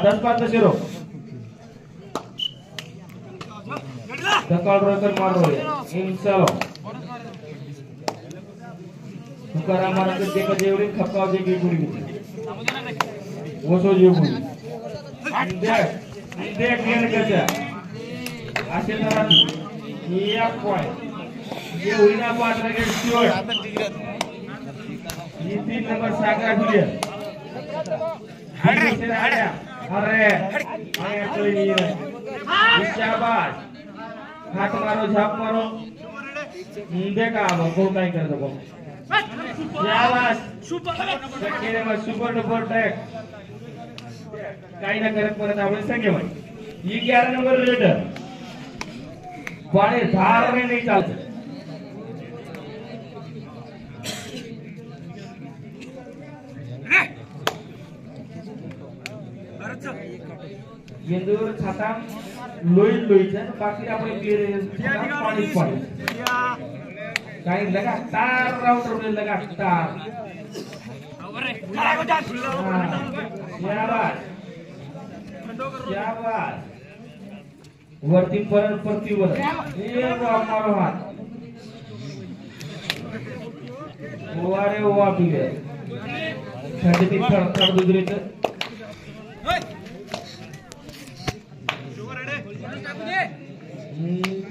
10-5 0 Dakal Rocker Marro Insalo Tukara Mara ke ka jeuri khapka je ki guri woso je guri inde kian kacha asil narati iya koi ye uina pat lagi short ini 3 number Sagra Julia अरे तो ये शाबाश हाथ मारो झाप मारो देखा अब को काय कर दो शाबाश केले मग सुपर डुपर टॅक काही ना करत परत आपण संगे भाई ये 11 नंबर रेडर पाणी धार में नहीं चलते येंदूर छाता लोई बाकी आपण क्लियर पाणी काही लगातार राउंड लगातार शाबाश वरती परतीवर मारो हात वारे वा बिगे थंडी थरथर दुसरीचं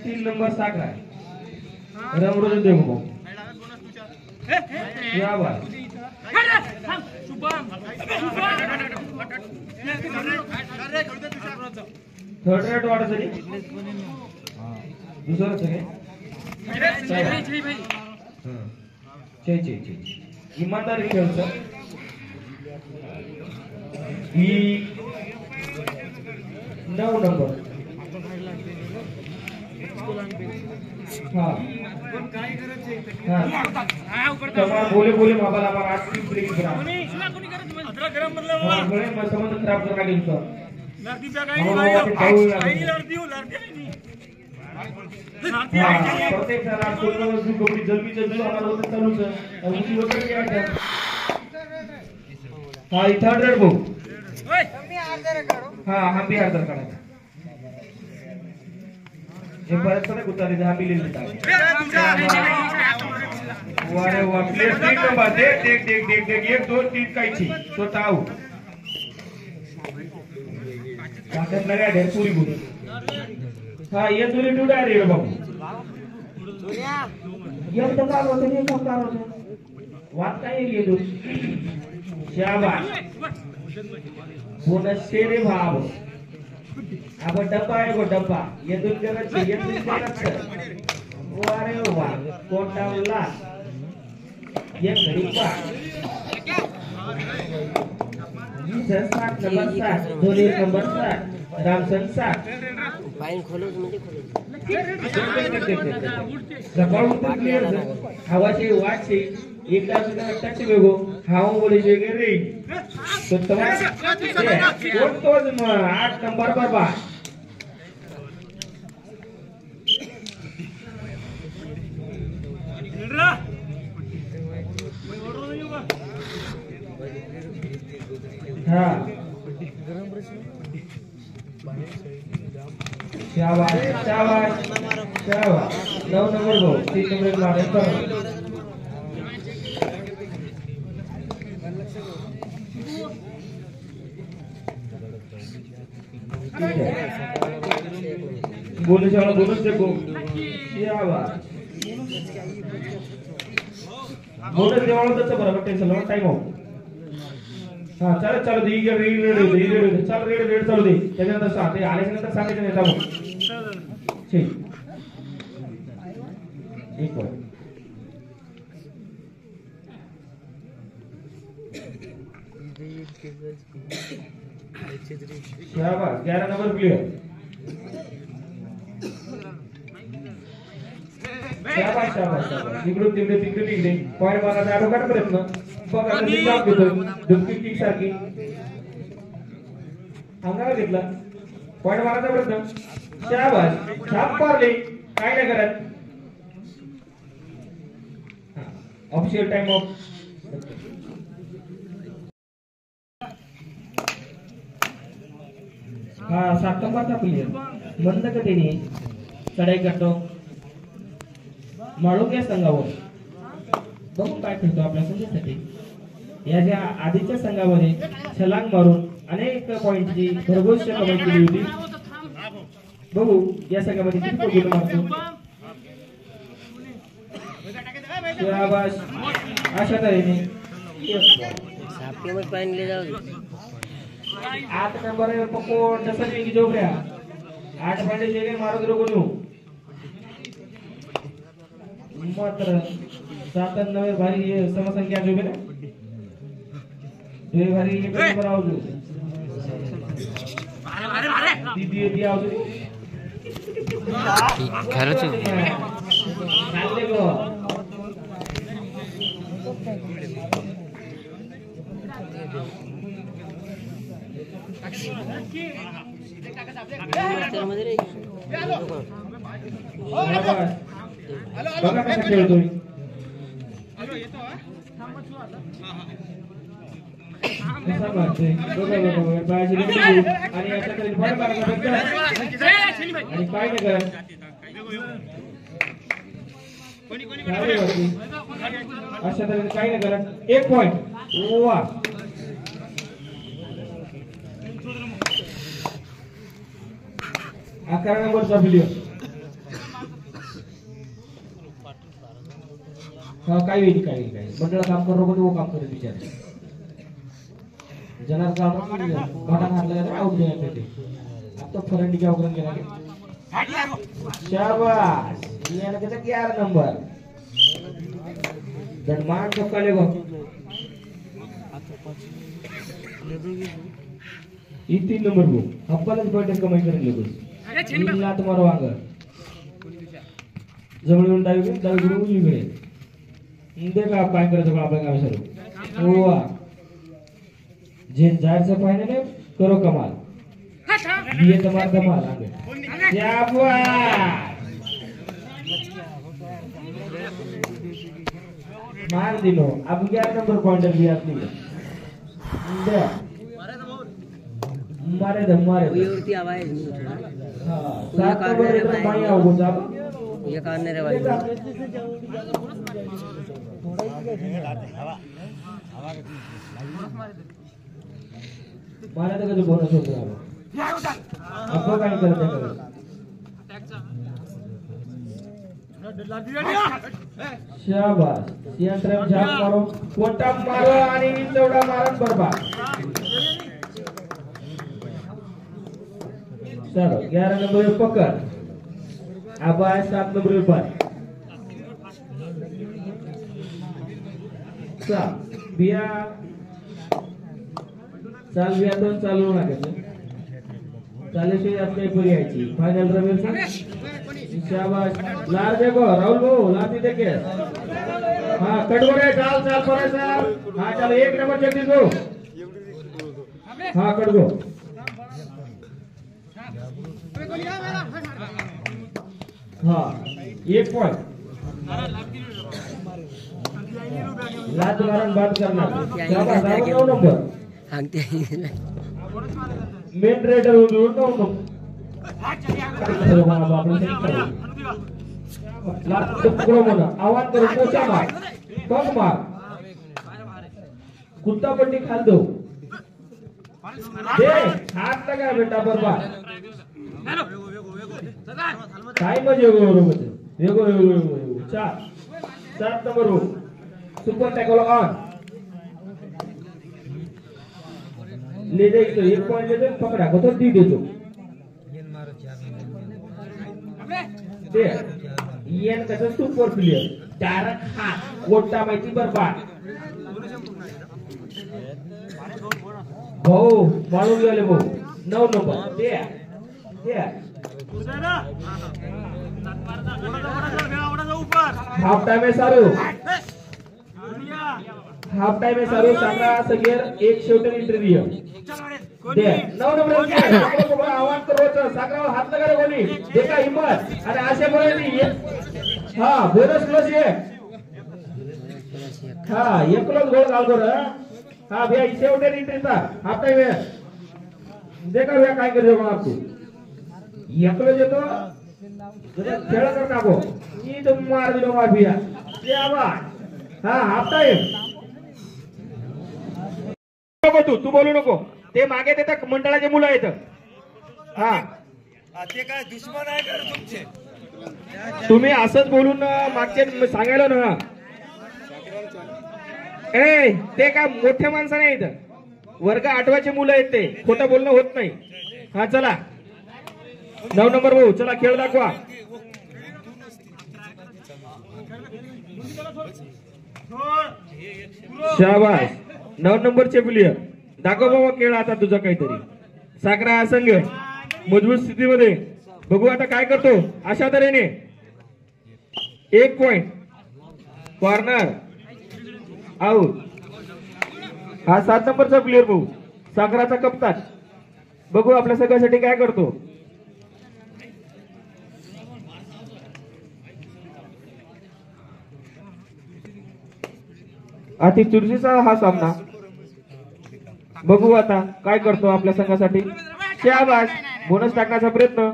3 नंबर सागरा रमरोज देखो क्या बात थर्ड रेड वाला सरी दूसरा सरी चे ईमानदारी खेळचं ही 9 नंबर हाँ बोले माबाला हमारा आज की ब्रेक बना गरम मतलब बड़े मसमत खराब करना गेम सर लड़ती पे नहीं लड़ती प्रत्येक साल आज कोई कबड्डी जल्दी हमारा होता चालू है और उसी वक्त क्या है हाँ थर्ड रेड बो हाँ हम भी आर्डर करा एक बार तो उतारे जहाँ भी ले लेता वारे वाह प्लेस देख तो बात देख 1 2 3 का ही तो ताऊ काटत लगा ढेर पूरी बुरी हाँ ये दूरी टूटा रही है बाबू ये तो काल होते नहीं कम काल होते वाट का ये दूर शाबाश बोनस से रे भाव अब डब्बा है वो डब्बा ये दुनिया वारे वाह कोटा उल्ला ये गरीबा ये 7 नंबर 7 धोनी नंबर 7 रामसन 7 पाइन खोलो म्हणजे सकाळून क्लियर हवाचे वाटचे एकदा सुद्धा टच बेगो हाव बोले जे रे तो तुम्हाला कोण 8 नंबर बाबा हाँ शाबाश 9 नंबर बो 3 नंबर मारे तो बोनस वाला बोनस देखो शाबाश बोनस देवाला त्याचं बरोबर टेन्शन नो टाइम ऑफ हां चल दी रेड चल रेड चालू दे त्याच्यानंतर 7 हे आल्यानंतर 7 च्या नेता मग ठीक एक और शाबाश 11 नंबर प्लेयर शाबाश इकडून तिकडे पॉइंट मागायचा आडोकाट प्रयत्न बघा निकाल घेतो दुसरी किक सारखी अंगाला घेतला पॉइंट मारायचा प्रयत्न शाबाश छाप मारली काय नाही करत ऑफिशियल टाइम ऑफ हा 7 नंबरचा प्लेयर मंद गतीने चढाई करतो माळुंगे संघावर. बघू काय करतो आपल्या संघासाठी. याच्या आधीच्या संघामध्ये छलांग मारून अनेक पॉइंटची भरघोस कमाई केली होती. बघू या संघामध्ये किती गुण मारतो. शाबाश. अशा तऱ्हेने 8 नंबर पकोड जसं की जोगऱ्या 8 पॉइंट जेगे मारत रोगुनु मात्र 97 भारी समसंख्या जोगे ना दो भारी एक नंबर आवजू दीदी दी आवजू खरंच चालले गो. बघा कसा खेळतोय. कसा मारतोय बघा बाजी आणि अशा तऱ्हेने बॉल मारला आणि काय नाही करत. अशा तऱ्हेने काही नाही करत. 1 पॉइंट. वा 11 नंबरचा व्हिडिओ. हा काय वेळी काय मंडळ काम करो पण वो काम करे विचार जनार काम भाडा घातला आउट देण्यासाठी आता फरंडी क्या करून गेला. शाबाश. याला त्याचा 11 नंबर धनमान चौकाले गो. ई 3 नंबर गो हप्पालाच पॉइंट कमाई करेल लोक. इला तुम्हारा वांग जवळून डावीकडे उजवीकडे देखा काय करायचं आपल्या गावासाठी. ओवा जे जायचं पाहिजे ना करो कमाल ये तुम्हारा कमाल आगे. मार दिलो. अब 11 नंबर पॉइंटर भी आपने मारे धमारे उयरती आवाज हां 7 नंबर इधर भाई आओ जाओ ये कानने रे भाई मारा तो जो बोनस होता है आपको काय करते हैं. शाबाश. यंत्र झाप मारो कोटा मारो आणि चौडा मारून बरबाद. चलो 11 नंबर पकड़. अब आए 7 नंबर पर बिया चाल बिया दोन चालू लागायचं चालेशिवाय आज काही पुरी यायची. फायनल रमेश शाबाश. लार देखो राहुल भाऊ लाती देखे. हाँ कटगोरे चाल चाल परायचा. हाँ चलो 1 नंबर जगदीश भाऊ. हाँ कटगो हाँ 1 पॉइंट. लात मारन बात करना. शाबाश. 9 नंबर मेन रेडर होऊन 9 नंबर. आवाज करो पोचा मार पग मार कुत्ता पट्टी खाल दो हात लगा बेटा बरबाद. काय मजे वेगो 7 नंबर सुपर टॅकल ऑन ले जायचं. 1 पॉइंट देतो पकडा तो दी देतो ते येन कसं सुपर प्लेयर डायरेक्ट हात कोटा माहिती बरबाद. भाऊ मारून गेले भाऊ 9 नंबर ते हाफ टाइम है सारू सांगा सगळ्या एक शेवटन इंटरव्ह्यू दे 9 नंबर आवाज करो सागराव हात लगा रे कोणी देखा हिम्मत आणि असे बोलली. हां बोनस प्लस ये हां एकलोच गोल घाल कर. हां भैया शेवटन इंटरव्ह्यू हाफ टाइम है देखा भैया काय कर देगा आपको एकलो जेतो खेळ कर टाको मी तो मार दिलो माफिया ये आवाज हा हाफ टाइम नको तू बोलू नको ते मागे देतात मंडळाचे मुलं आहेत हा ते काय दुश्मन आहे का तुमचे तुम्ही असंच बोलून मागचे सांगायला ना ए ते काय मोठ्या माणसं नाही इथं वर्ग 8चे मुलं आहेत ते खोटं बोलणं होत नाही हा चला 9 नंबर भाऊ चला खेळ दाखवा शाबास 9 नंबरचे प्लेयर दाखव बाबा खेळ आता तुझा काहीतरी साखरा हा संघ मजबूत स्थितीमध्ये बघू आता काय करतो अशा तऱ्हेने 1 पॉइंट कॉर्नर आउट हा 7 नंबरचा प्लेयर भाऊ साखराचा कप्तान बघू आपल्या सगळ्यासाठी काय करतो अति चुरशीचा हा सामना बघू आता काय करतो आपल्या संघासाठी शाबास बोनस टाकण्याचा प्रयत्न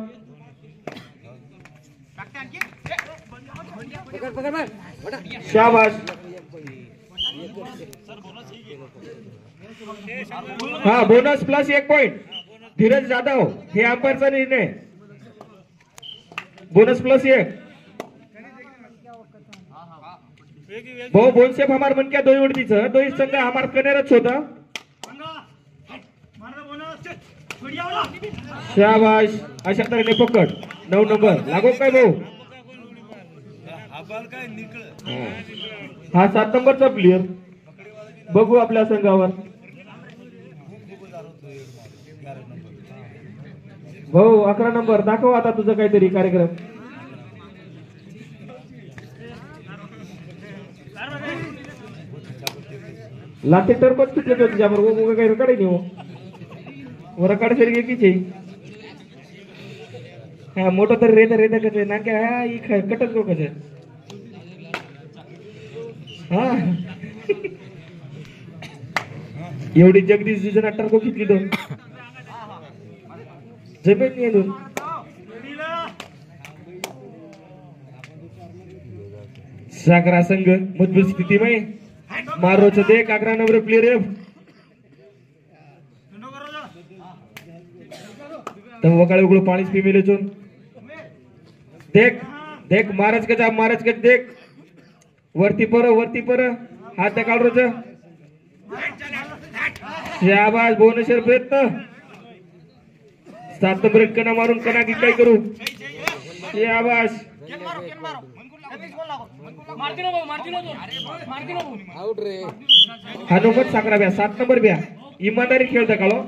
शाबास हा bonus plus 1 point Dheeraj Jadhav हे अंपायरचा निर्णय बोनस प्लस 1 भाऊ बोनसेफ हमार मन क्या दोई उडतीचं दोई संघ हमार कनेरच होता शाबाश अशा तऱ्हेने पकड 9 नंबर लागो काय भाऊ हा 7 नंबरचा प्लेयर बघू आपल्या संघावर भाऊ 11 नंबर दाखव आता तुझं काहीतरी कार्यक्रम लाते टर्पच किती तुझ्याबरोबर वो काही रकाडे नाही हो रकाड फेरी कीचे हा मोठं तर रेता कसे नाक्या हा ही कटच गो कसे हा एवढी जगदीश जुजन अट्टर को किती दोन जमेत नाही दोन सागरा संघ मजबूत स्थिती में मारोच देख 11 नंबर प्लेयर तब वकाळे उघडू पाणीच पी मिले चोन देख देख महाराज का देख वरती पर हात काढ रोज शाबास बोनशर प्रयत्न 7 नंबर कणा मारून कणा की काय करू शाबास हनुमत साखरा ब्या 7 नंबर ब्या इमानदारी खेळता काळो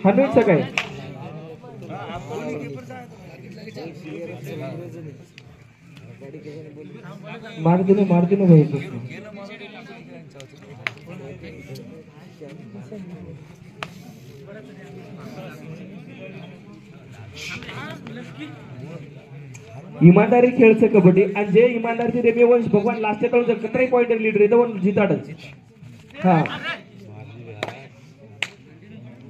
हनुमत सकाळी मारती ना भाई ईमानदारी खेळचं कबड्डी आणि जे ईमानदारी रेमे वंश भगवान लास्ट येतो कतराई पॉइंट लीड रे तो जिताडच हा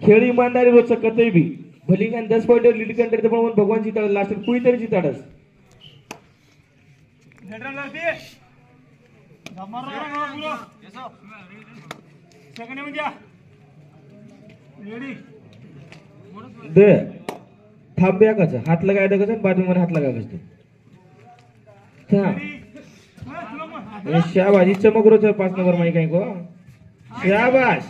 खेळ ईमानदारी रोज कतई भी भली 10 पॉइंट लीड कंटे पण भगवान जिताड लास्ट कोई तरी जिताडच दे थांब्या कसं हात लगायचं कसं बाजूमध्ये हात लगायचं शाबाजी चमक रोज 5 नंबर माही काय को शाबाश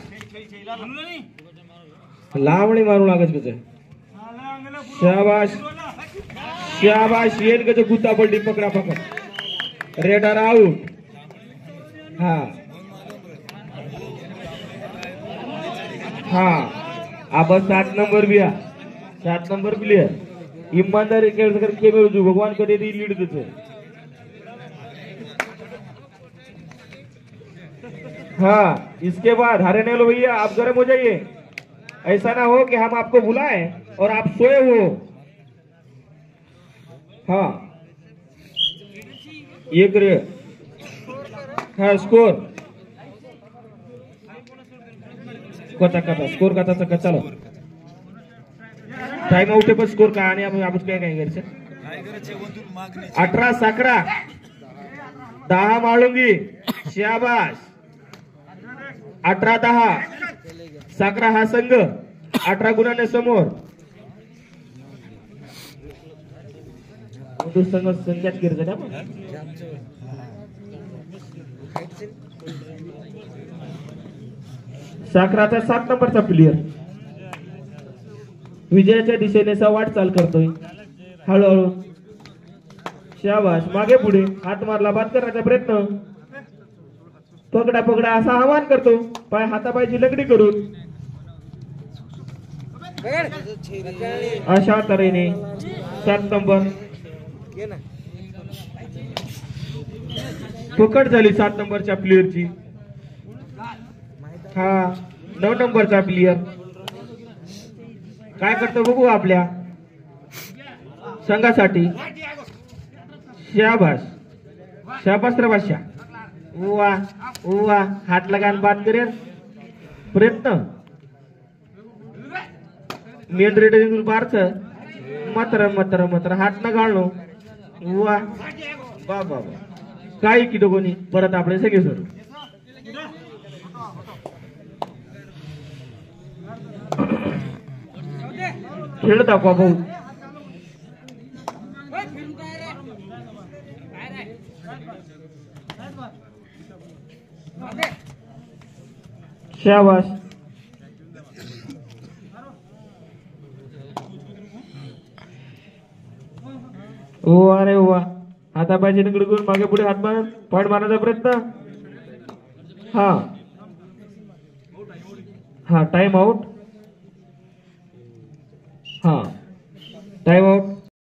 लावणी मारू लागत कसं शाबाश शाबाश येन कसं गुत्ता पडली पकडा पकड रेडर आउट हा हा अब 7 नंबर भी 7 नंबर प्लेयर ईमानदारी खेल करके भगवान करे लीड देते हाँ इसके बाद हरे लो भैया आप गर्म हो जाइए ऐसा ना हो कि हम आपको बुलाएं और आप सोए हो हाँ एक रे हाँ स्कोर कथा कथा स्कोर कथाचा कथा चालू टाइम आउट आहे पण स्कोर का आणि आपण काय काय करायचं काय करायचे वतून मागणी 18-11 10 माळुंगी शाबाश 18-10 11 हा संघ 18 गुणाने समोर तो संघ संख्यात गिरजा ना 7 नंबरचा प्लेयर विजयाच्या दिशेने वाटचाल करतोय हळूहळू शाबाश मागे पुढे हात मारला बाद करण्याचा प्रयत्न पकडा पकडा असा आवाहन करतो पाय हातापायची लगडी करून अशा तऱ्हेने 7 नंबर पकड झाली 7 नंबरच्या प्लेयरची हा 9 नंबरचा प्लेयर काय करतो बघू आपल्या संघासाठी शाबाश शाबाश रे बादशाह उवा उवा हात लगान बात करेल प्रयत्न मेन रेड बारच मात्र हात न घालणं उवा बाबा काही की दोघोनी परत आपले सगळे सोडू खेळ दाखवा भाऊ शाबाश ओ अरे वा हातापायचे निकडून मागे पुढे हात मार पॉइंट मारण्याचा प्रयत्न हा हा टाइम आउट हा टाइम आउट